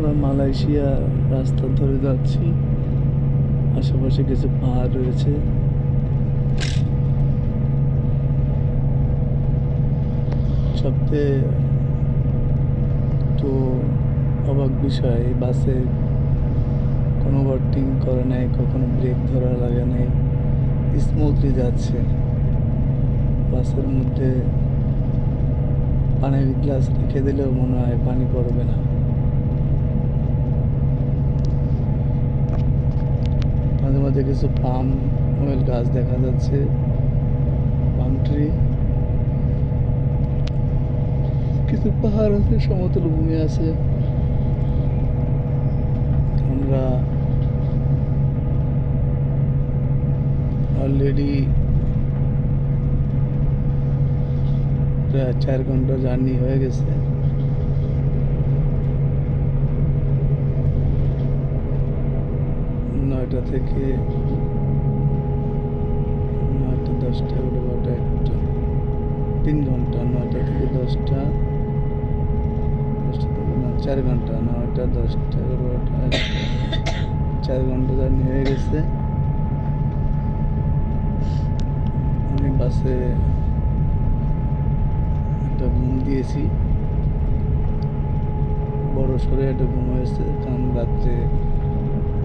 আমরা মালয়েশিয়া রাস্তা ধরে যাচ্ছি। আশেপাশে কিছু পাহাড় রয়েছে। সবচেয়ে তো অবাক বিষয়, এই বাসে কোনো ওভারটেকিং করে নাই, কখনো ব্রেক ধরা লাগে নাই, স্মুথলি যাচ্ছে। বাসের মধ্যে পানির গ্লাস রেখে দিলেও মনে হয় পানি পড়বে না। মাঝে মাঝে কিছু পাম অয়েল গাছ দেখা যাচ্ছে, পাম ট্রি। কিছু পাহাড় আছে, সমতল ভূমি আছে। আমরা অলরেডি প্রায় 4 ঘন্টা জার্নি হয়ে গেছে। 9টা থেকে 9টা 10টা 11টা 1টা 3 ঘন্টা। 9টা থেকে 10টা 10টা থেকে না 4 ঘন্টা। 9টা 10টা 11টা 4 ঘন্টা জার্নি হয়ে গেছে। আমি বাসে একটা ঘুম দিয়েছি, বড় সড়ে একটা ঘুম হয়েছে, কারণ রাত্রে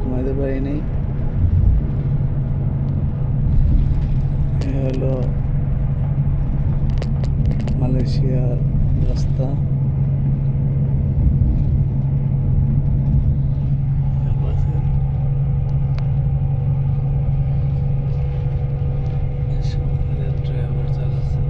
ঘুমাইতে পারি নাই। হলো মালয়েশিয়ার রাস্তা। ড্রাইভার চালাচ্ছে।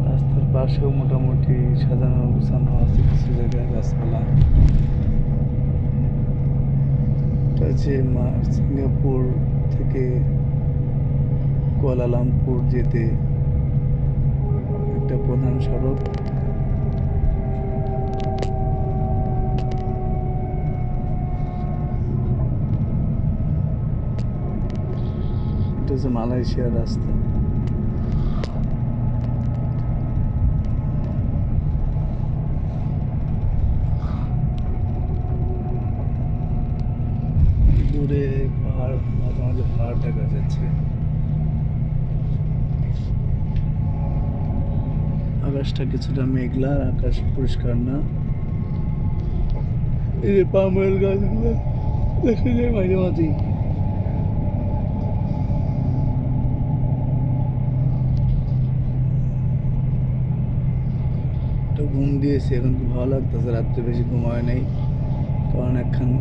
রাস্তার পাশেও মোটামুটি সাজানো গুছানো আছে, কিছু জায়গায় গাছপালা। এটা হচ্ছে সিঙ্গাপুর থেকে কুয়ালালামপুর যেতে একটা প্রধান সড়ক। এটা হচ্ছে মালয়েশিয়ার রাস্তা। দূরে পাহাড়, মাঝে মাঝে পাহাড় দেখা যাচ্ছে। আকাশটা কিছুটা মেঘলা, আকাশ পরিষ্কার না। এই যে পাম অয়েল গাছগুলো দেখা যায় মাঝে মাঝেই। ঘুম দিয়েছি, এখন খুব ভালো লাগতেছে। রাত্রে বেশি ঘুম হয় নাই, কারণ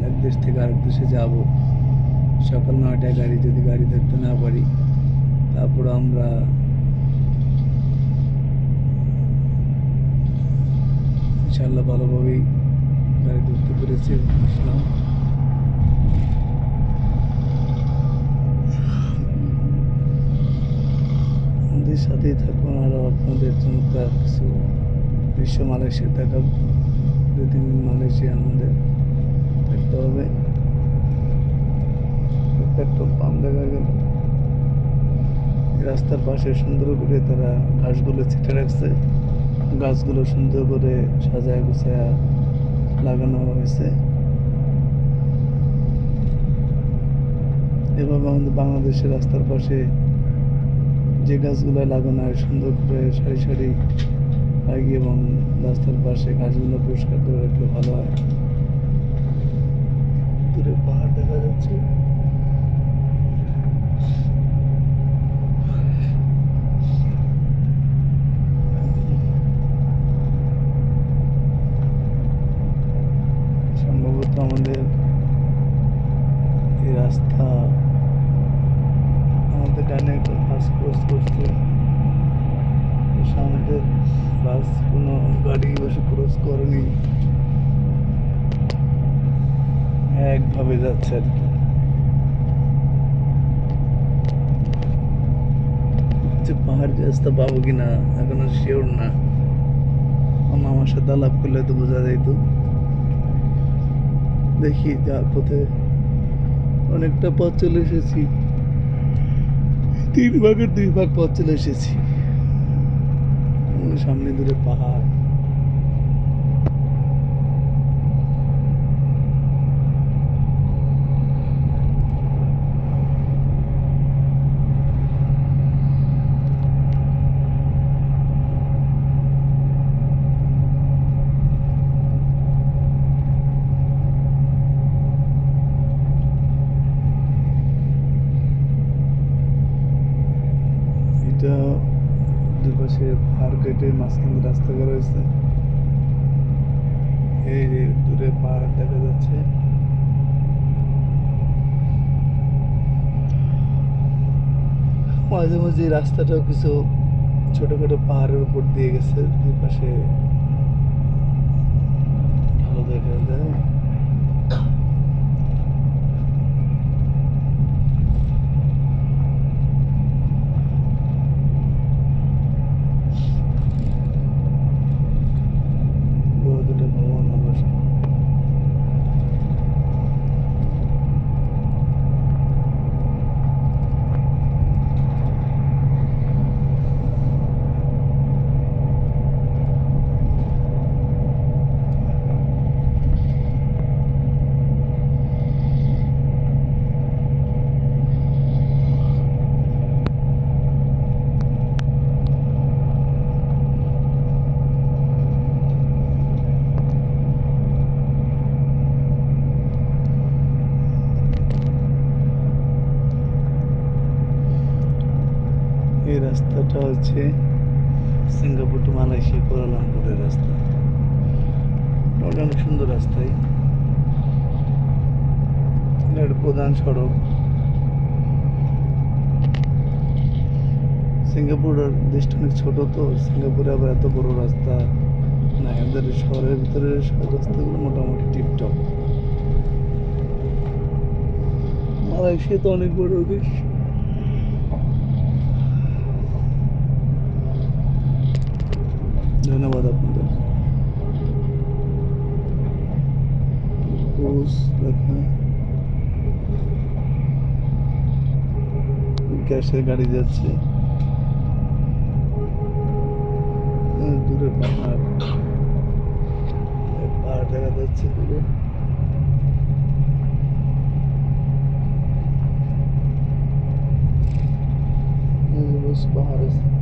এক দেশ থেকে আরেক দেশে যাব। সকাল 9টায় গাড়ি, যদি গাড়ি ধরতে না পারি তারপর আমরা ইনশাল্লাহ ভালোভাবেই গাড়ি ধরতে পেরেছি এবং আসলাম। আমাদের সাথেই থাকুন, আরও আপনাদের চমৎকার কিছু দৃশ্য মালয়েশিয়া দেখাবো। 2-3 দিন মালয়েশিয়া আমাদের থাকতে হবে। পেট্রোল পাম্প দেখা গেল। রাস্তার পাশে সুন্দর করে তারা ঘাসগুলো ছিটে রাখছে, গাছগুলো সুন্দর করে সাজায় গুছায়া লাগানো হয়েছে। এভাবে আমাদের বাংলাদেশের রাস্তার পাশে যে গাছগুলো লাগানো হয় সুন্দর করে সারি সারি লাগিয়ে, এবং রাস্তার পাশে গাছগুলো পরিষ্কার করে রাখলে ভালো হয়। দূরে পাহাড় দেখা যাচ্ছে। সম্ভবত আমাদের এই রাস্তা, আমাদের ডানে একটা বাস ক্রস করছে। আমাদের বাস কোনো গাড়ি বসে ক্রস করেনি, একভাবে যাচ্ছে আর কি। পাহাড় রাস্তা পাবো কিনা এখনো শিওর না। আমার সাথে আলাপ করলে তো বোঝা যাইত। দেখি যার পথে অনেকটা পথ চলে এসেছি, 3 ভাগের 2 ভাগ পথ চলে এসেছি। সামনে দূরে পাহাড়। এটা দুপাশে পাহাড় কেটে মাঝখানে রাস্তা করা হয়েছে। এই যে দূরে পাহাড় দেখা যাচ্ছে। মাঝে মাঝে এই রাস্তাটাও কিছু ছোটখাটো পাহাড়ের উপর দিয়ে গেছে, দুই পাশে ভালো দেখা যায়। বড় দুটো ভবন আবাসন। এই রাস্তাটা হচ্ছে সিঙ্গাপুর টু মালয়েশিয়া কুয়ালালামপুরের রাস্তা। ওটা অনেক সুন্দর রাস্তাই। এটা একটা প্রধান সড়ক। সিঙ্গাপুরের দেশটা অনেক ছোট, তো সিঙ্গাপুরে আবার এত বড় রাস্তা না। এদের শহরের ভিতরে সব রাস্তাগুলো মোটামুটি টিপটপ। মালয়েশিয়া তো অনেক বড় দেশ। ধন্যবাদ আপনাদের। গ্যাসের গাড়ি যাচ্ছে। দূরে পাহাড় পাহাড় দেখা যাচ্ছে দূরে। পাহাড় আছে।